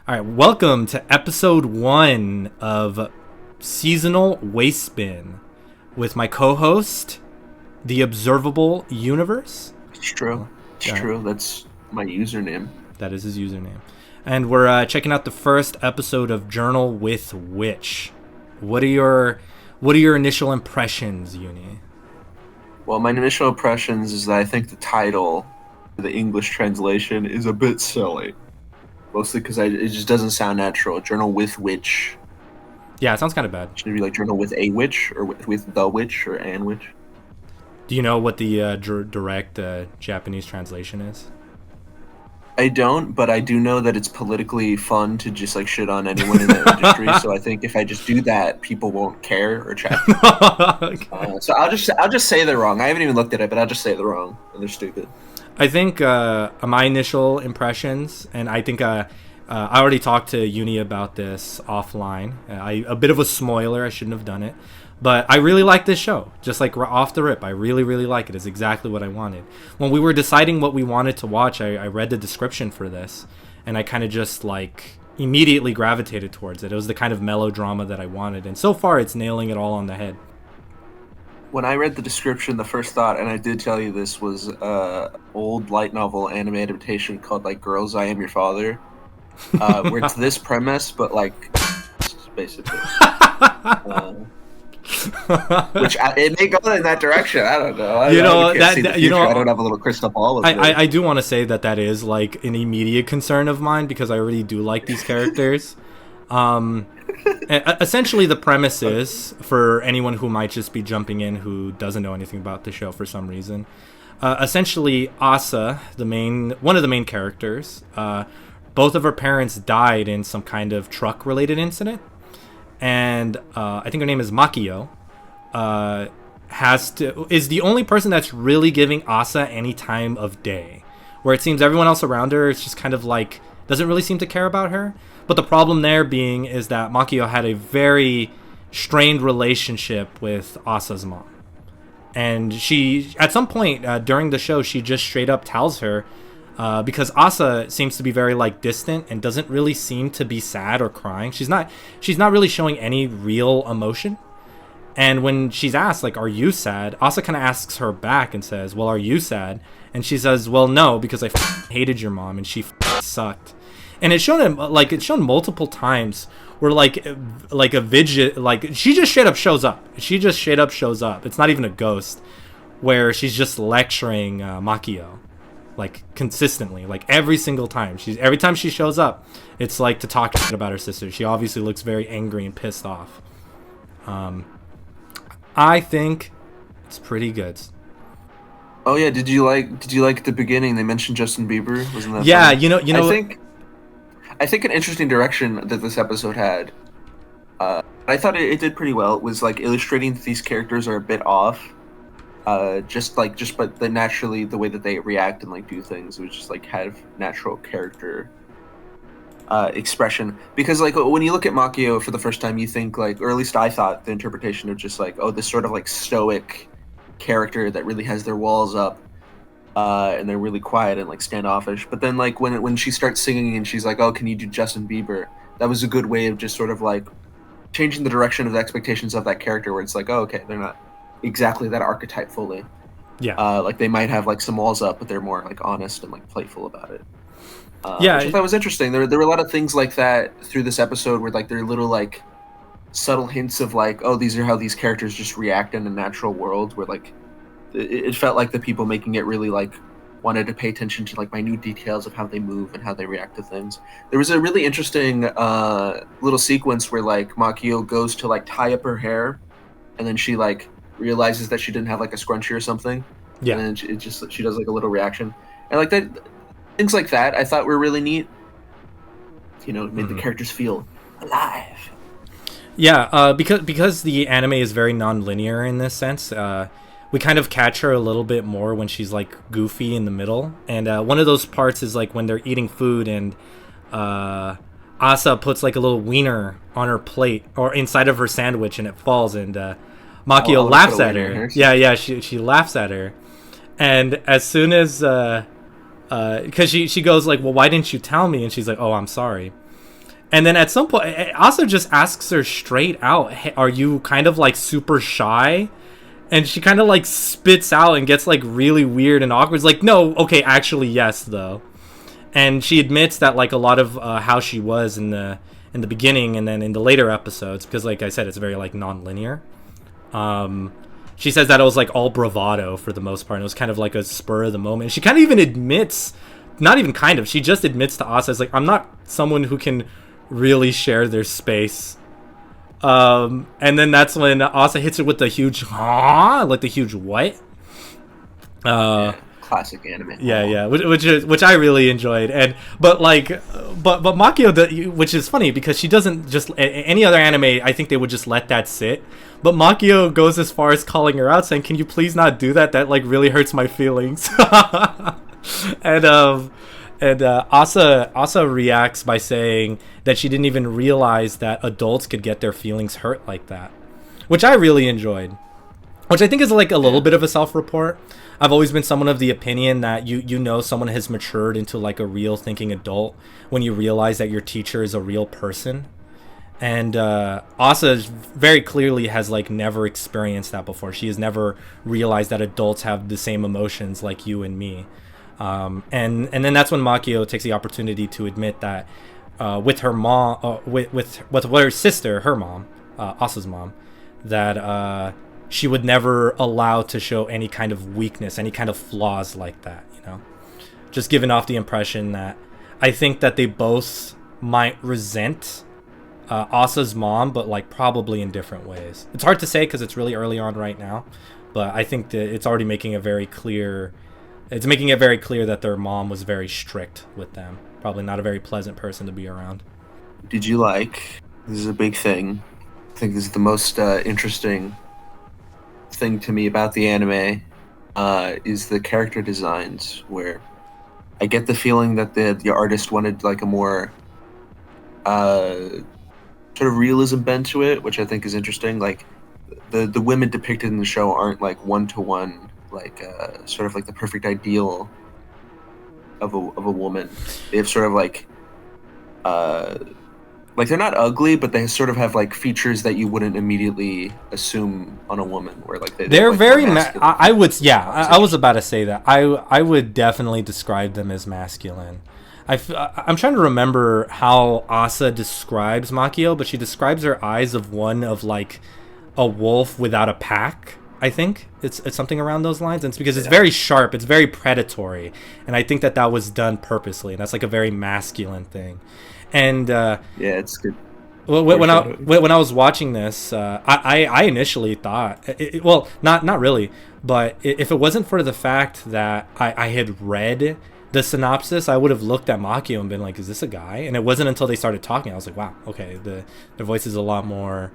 All right, welcome to episode 1 of Seasonal Waste Bin with my co-host, the Observable Universe. It's true. It's true. That's my username. That is his username. And we're checking out the first episode of Journal with Witch. What are your initial impressions, Uni? Well, my initial impressions is that I think the title, the English translation, is a bit silly. Mostly because it just doesn't sound natural. Journal with Witch. Yeah, it sounds kind of bad. Should it be like Journal with a Witch, or with the Witch, or an Witch? Do you know what the direct Japanese translation is? I don't, but I do know that it's politically fun to just like shit on anyone in the industry. So I think if I just do that, people won't care or chat. Okay. So I'll just say they're wrong. I haven't even looked at it, but I'll just say they're wrong and they're stupid. I think my initial impressions, and I think I already talked to Uni about this offline. A bit of a spoiler, I shouldn't have done it. But I really like this show. Just like off the rip, I really, really like it. It's exactly what I wanted. When we were deciding what we wanted to watch, I read the description for this, and I kind of just like immediately gravitated towards it. It was the kind of melodrama that I wanted, and so far it's nailing it all on the head. When I read the description, the first thought, and I did tell you this, was old light novel anime adaptation called like "Girls, I Am Your Father," where it's this premise, but like basically, which it may go in that direction. I don't know. I don't have a little crystal ball. I do want to say that is like an immediate concern of mine because I really do like these characters. Essentially the premise is, for anyone who might just be jumping in who doesn't know anything about the show for some reason, essentially Asa, one of the main characters, both of her parents died in some kind of truck related incident, and I think her name is Makio, is the only person that's really giving Asa any time of day, where it seems everyone else around her is just kind of like doesn't really seem to care about her. But the problem there being is that Makio had a very strained relationship with Asa's mom. And she, at some point during the show, she just straight up tells her, because Asa seems to be very like distant and doesn't really seem to be sad or crying. She's not really showing any real emotion. And when she's asked, like, are you sad? Asa kind of asks her back and says, well, are you sad? And she says, well, no, because I hated your mom and she sucked. And it's shown multiple times where like a vigil, like she just straight up shows up. It's not even a ghost, where she's just lecturing Makio, like consistently, like every single time. Every time she shows up, it's like to talk shit about her sister. She obviously looks very angry and pissed off. I think it's pretty good. Oh yeah, did you like the beginning? They mentioned Justin Bieber, wasn't that? Yeah, funny? I think an interesting direction that this episode had. I thought it did pretty well. It was like illustrating that these characters are a bit off. But naturally the way that they react and like do things, it was just like have natural character expression. Because like when you look at Makio for the first time, you think like, or at least I thought the interpretation of just like, oh, this sort of like stoic character that really has their walls up. And they're really quiet and like standoffish. But then like when she starts singing and she's like, oh, can you do Justin Bieber? That was a good way of just sort of like changing the direction of the expectations of that character, where it's like, oh, okay, they're not exactly that archetype fully. Yeah. Like they might have like some walls up, but they're more like honest and like playful about it. Yeah. Which I thought was interesting. There were a lot of things like that through this episode where like there are little like subtle hints of like, oh, these are how these characters just react in a natural world, where like it felt like the people making it really like wanted to pay attention to like minute details of how they move and how they react to things. There was a really interesting little sequence where like Makio goes to like tie up her hair, and then she like realizes that she didn't have like a scrunchie or something. Yeah. And then she does like a little reaction, and like that, things like that I thought were really neat. It made the characters feel alive. Yeah, because the anime is very non-linear in this sense. We kind of catch her a little bit more when she's like goofy in the middle, and one of those parts is like when they're eating food and Asa puts like a little wiener on her plate or inside of her sandwich, and it falls, and Makio laughs at her. Yeah, she laughs at her, and as soon as because she goes like, well, why didn't you tell me? And she's like, oh, I'm sorry. And then at some point, Asa just asks her straight out, hey, are you kind of like super shy? And she kind of like spits out and gets like really weird and awkward. It's like, no, okay, actually, yes, though. And she admits that like a lot of how she was in the beginning and then in the later episodes, because like I said, it's very like non-linear. She says that it was like all bravado for the most part. It was kind of like a spur of the moment. She kind of even admits, not even kind of, she just admits to Asa, it's like, I'm not someone who can really share their space. And then that's when Asa hits her with the huge like the huge what? Classic anime. Yeah, which I really enjoyed, but Makio, which is funny because she doesn't just any other anime. I think they would just let that sit, but Makio goes as far as calling her out, saying, "Can you please not do that? That like really hurts my feelings." and Asa reacts by saying that she didn't even realize that adults could get their feelings hurt like that, which I really enjoyed. Which I think is like a little bit of a self-report. I've always been someone of the opinion that you know someone has matured into like a real thinking adult when you realize that your teacher is a real person. And Asa very clearly has like never experienced that before. She has never realized that adults have the same emotions like you and me. And then that's when Makio takes the opportunity to admit that with her mom, with her sister, her mom, Asa's mom, that she would never allow to show any kind of weakness, any kind of flaws like that, you know? Just giving off the impression that I think that they both might resent Asa's mom, but like probably in different ways. It's hard to say because it's really early on right now, but I think that it's already making it very clear. It's making it very clear that their mom was very strict with them. Probably not a very pleasant person to be around. Did you like? This is a big thing. I think this is the most interesting thing to me about the anime is the character designs, where I get the feeling that the artist wanted like a more sort of realism bent to it, which I think is interesting. Like the women depicted in the show aren't like one-to-one, like sort of like the perfect ideal of a woman. They have sort of like they're not ugly, but they sort of have like features that you wouldn't immediately assume on a woman. Where like they're like very I would, yeah, I was about to say that. I would definitely describe them as masculine. I'm trying to remember how Asa describes Makio, but she describes her eyes of one of like a wolf without a pack. I think it's something around those lines, and it's because it's very sharp, it's very predatory, and I think that was done purposely, and that's like a very masculine thing. And yeah, it's good. When I was watching this, I initially thought, well, not really, but if it wasn't for the fact that I had read the synopsis, I would have looked at Makio and been like, is this a guy? And it wasn't until they started talking I was like, wow, okay, their voice is a lot more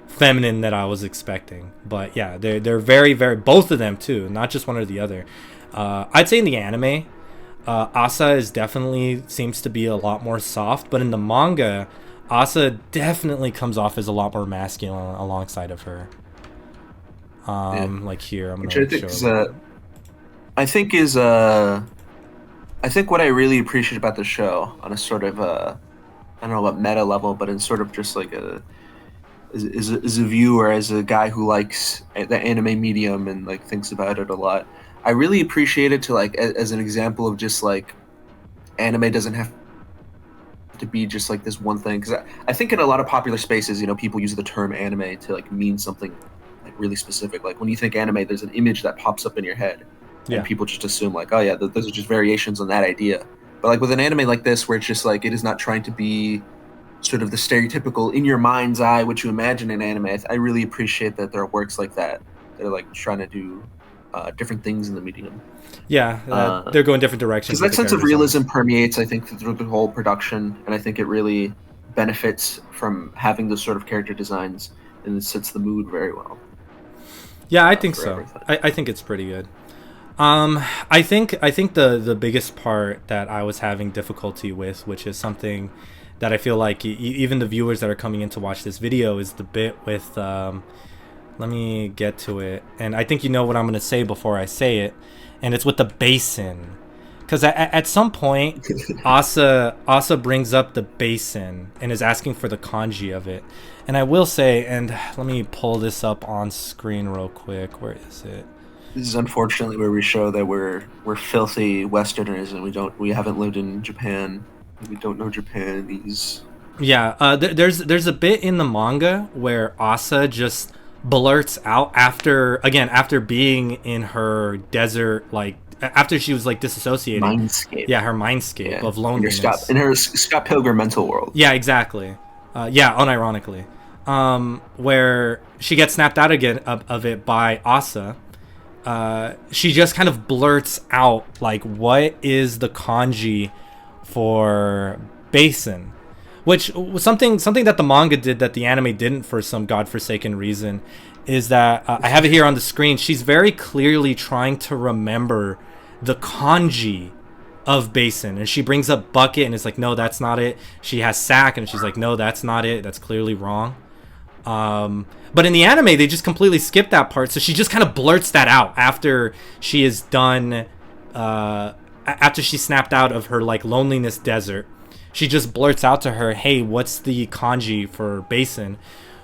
feminine than I was expecting. But yeah, they're very, very, both of them too, not just one or the other. I'd say in the anime, Asa is definitely seems to be a lot more soft, but in the manga, Asa definitely comes off as a lot more masculine alongside of her. Like here, I'm gonna show. I think what I really appreciate about the show on a sort of I don't know about meta level, but in sort of just like as a viewer, as a guy who likes the anime medium and like thinks about it a lot, I really appreciate it to like as an example of just like anime doesn't have to be just like this one thing, because I think in a lot of popular spaces, you know, people use the term anime to like mean something like really specific. Like when you think anime, there's an image that pops up in your head, and people just assume like, oh yeah, those are just variations on that idea. But like with an anime like this, where it's just like it is not trying to be sort of the stereotypical in your mind's eye what you imagine in anime, I really appreciate that there are works like that that are like trying to do different things in the medium. Yeah, they're going different directions. Because that sense of realism permeates, I think, through the whole production, and I think it really benefits from having those sort of character designs, and it sets the mood very well. Yeah, I think so. I think it's pretty good. I think the biggest part that I was having difficulty with, which is something that I feel like even the viewers that are coming in to watch this video, is the bit with let me get to it, and I think you know what I'm going to say before I say it, and it's with the basin, Because at some point, Asa brings up the basin and is asking for the kanji of it. And I will say, and let me pull this up on screen real quick. Where is it? This is unfortunately where we show that we're filthy Westerners and we haven't lived in Japan. We don't know Japanese. Yeah, there's a bit in the manga where Asa just blurts out after being in her desert, like after she was like disassociating. Mindscape. Yeah, her mindscape of loneliness. In her Scott Pilgrim mental world. Yeah, exactly. Yeah, unironically. Where she gets snapped out again of it by Asa. She just kind of blurts out like, what is the kanji for basin? Which was something that the manga did that the anime didn't for some godforsaken reason, is that I have it here on the screen. She's very clearly trying to remember the kanji of basin, and she brings up bucket and it's like, no, that's not it. She has sack and she's like, no, that's not it. That's clearly wrong. But in the anime, they just completely skip that part. So she just kind of blurts that out after she is done. After she snapped out of her like loneliness desert. She just blurts out to her, hey, what's the kanji for basin?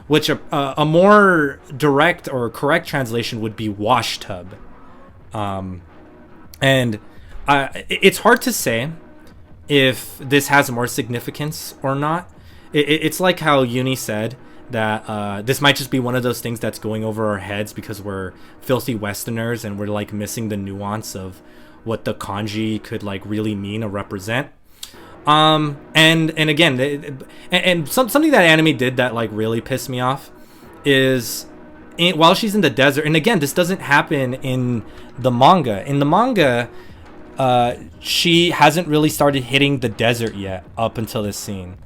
Which a more direct or correct translation would be wash tub. And it's hard to say if this has more significance or not. It's like how Uni said that this might just be one of those things that's going over our heads because we're filthy Westerners and we're like missing the nuance of what the kanji could like really mean or represent. And again, something that anime did that like really pissed me off is while she's in the desert, and again, this doesn't happen in the manga. In the manga, she hasn't really started hitting the desert yet up until this scene.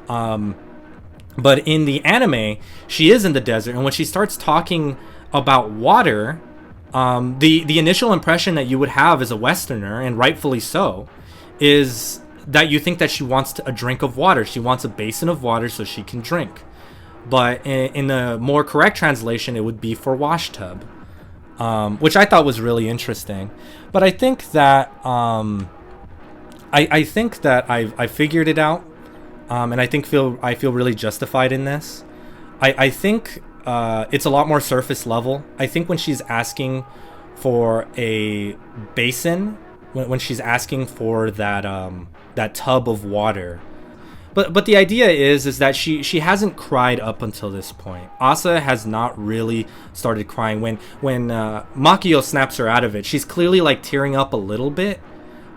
But in the anime, she is in the desert, and when she starts talking about water, the initial impression that you would have as a Westerner, and rightfully so, is that you think that she wants a drink of water. She wants a basin of water so she can drink. But in the more correct translation, it would be for wash tub, which I thought was really interesting. But I think that I think that I figured it out, and I feel really justified in this. I think it's a lot more surface level. I think when she's asking for a basin, when she's asking for that tub of water. But the idea is that she hasn't cried up until this point. Asa has not really started crying. When Makio snaps her out of it, she's clearly like tearing up a little bit,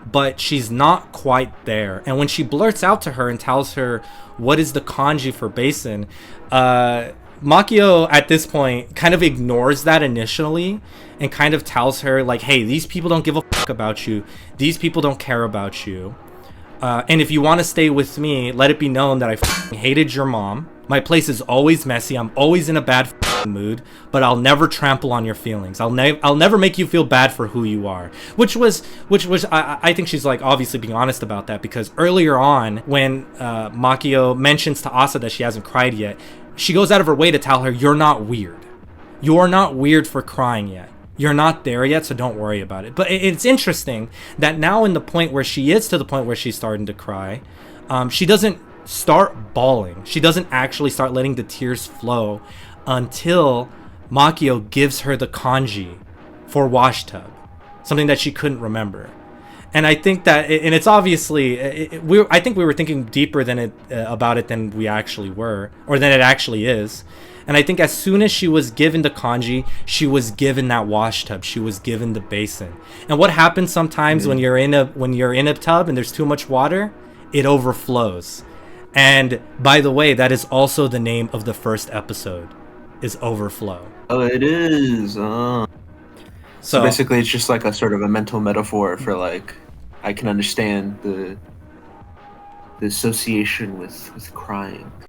but she's not quite there. And when she blurts out to her and tells her what is the kanji for basin, Makio at this point kind of ignores that initially and kind of tells her like, hey, these people don't give a fuck about you. These people don't care about you. And if you want to stay with me, let it be known that I hated your mom. My place is always messy. I'm always in a bad mood, but I'll never trample on your feelings. I'll never make you feel bad for who you are. Which was I think she's like obviously being honest about that, because earlier on when Makio mentions to Asa that she hasn't cried yet, she goes out of her way to tell her, you're not weird. You're not weird for crying yet. You're not there yet, so don't worry about it. But it's interesting that now in the point where she is to the point where she's starting to cry, she doesn't start bawling. She doesn't actually start letting the tears flow until Makio gives her the kanji for wash tub, something that she couldn't remember. And I think that, and it's obviously, I think we were thinking deeper about it than we actually were, or than it actually is. And I think as soon as she was given the kanji, she was given that wash tub. She was given the basin. And what happens sometimes when you're in a tub and there's too much water, it overflows. And by the way, that is also the name of the first episode, is Overflow. Oh, it is. So basically, it's just like a sort of a mental metaphor for like, I can understand the association with crying.